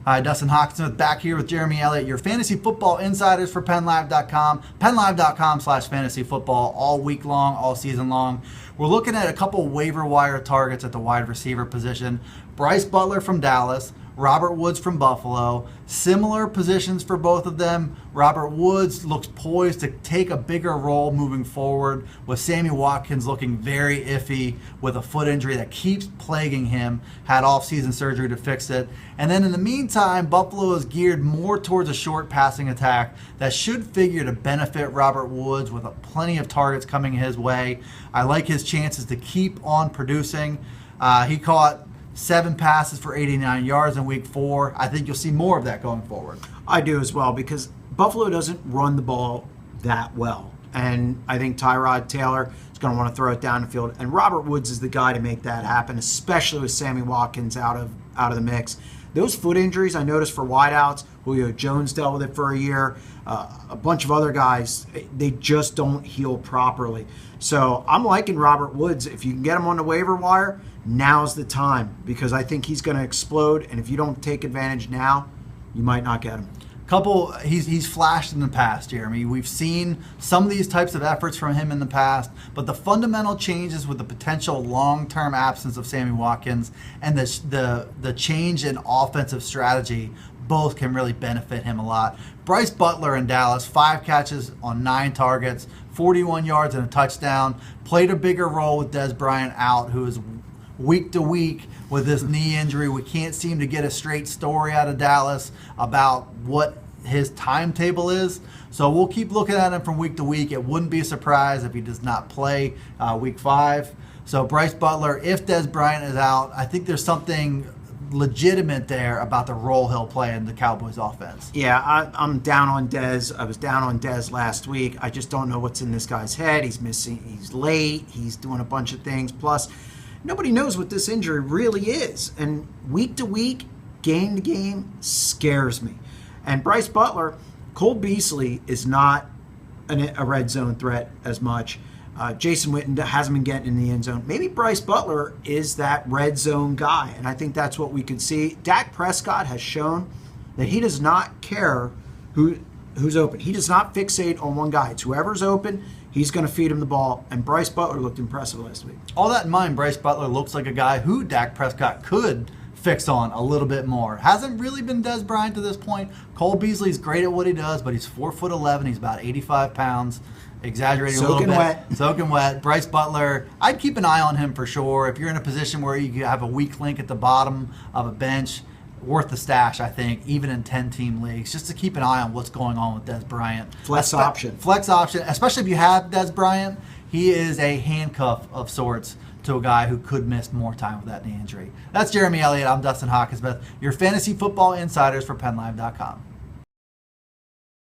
Hi, Dustin Hockensmith back here with Jeremy Elliott, your fantasy football insiders for PennLive.com. PennLive.com/fantasy football all week long, all season long. We're looking at a couple waiver wire targets at the wide receiver position. Brice Butler from Dallas, Robert Woods from Buffalo. Similar positions for both of them. Robert Woods looks poised to take a bigger role moving forward, with Sammy Watkins looking very iffy with a foot injury that keeps plaguing him. Had off-season surgery to fix it. And then in the meantime, Buffalo is geared more towards a short passing attack that should figure to benefit Robert Woods with plenty of targets coming his way. I like his chances to keep on producing. He caught 7 passes for 89 yards in week 4. I think you'll see more of that going forward. I do as well, because Buffalo doesn't run the ball that well. And I think Tyrod Taylor is going to want to throw it down the field. And Robert Woods is the guy to make that happen, especially with Sammy Watkins out of the mix. Those foot injuries I noticed for wideouts, Julio Jones dealt with it for a year. A bunch of other guys, they just don't heal properly. So I'm liking Robert Woods. If you can get him on the waiver wire, now's the time, because I think he's going to explode. And if you don't take advantage now, you might not get him. He's flashed in the past, Jeremy. We've seen some of these types of efforts from him in the past, but the fundamental changes with the potential long-term absence of Sammy Watkins and the change in offensive strategy both can really benefit him a lot. Brice Butler in Dallas, 5 catches on 9 targets, 41 yards and a touchdown, played a bigger role with Dez Bryant out, who is week to week with this knee injury. We can't seem to get a straight story out of Dallas about what his timetable is. So we'll keep looking at him from week to week. It wouldn't be a surprise if he does not play week 5. So Brice Butler, if Dez Bryant is out, I think there's something legitimate there about the role he'll play in the Cowboys offense. Yeah, I'm down on Dez. I was down on Dez last week. I just don't know what's in this guy's head. He's missing, he's late, he's doing a bunch of things. Plus, nobody knows what this injury really is. And week to week, game to game, scares me. And Brice Butler, Cole Beasley is not a red zone threat as much. Jason Witten hasn't been getting in the end zone. Maybe Brice Butler is that red zone guy, and I think that's what we could see. Dak Prescott has shown that he does not care who's open. He does not fixate on one guy. It's whoever's open, he's going to feed him the ball, and Brice Butler looked impressive last week. All that in mind, Brice Butler looks like a guy who Dak Prescott could fix on a little bit more. Hasn't really been Dez Bryant to this point. Cole Beasley's great at what he does, but he's 4'11". He's about 85 pounds. Exaggerating a little bit. Soaking wet. Brice Butler, I'd keep an eye on him for sure. If you're in a position where you have a weak link at the bottom of a bench, worth the stash, I think, even in 10-team leagues, just to keep an eye on what's going on with Dez Bryant. Flex option, especially if you have Dez Bryant. He is a handcuff of sorts to a guy who could miss more time with that knee injury. That's Jeremy Elliott. I'm Dustin Hockensmith, your fantasy football insiders for PennLive.com.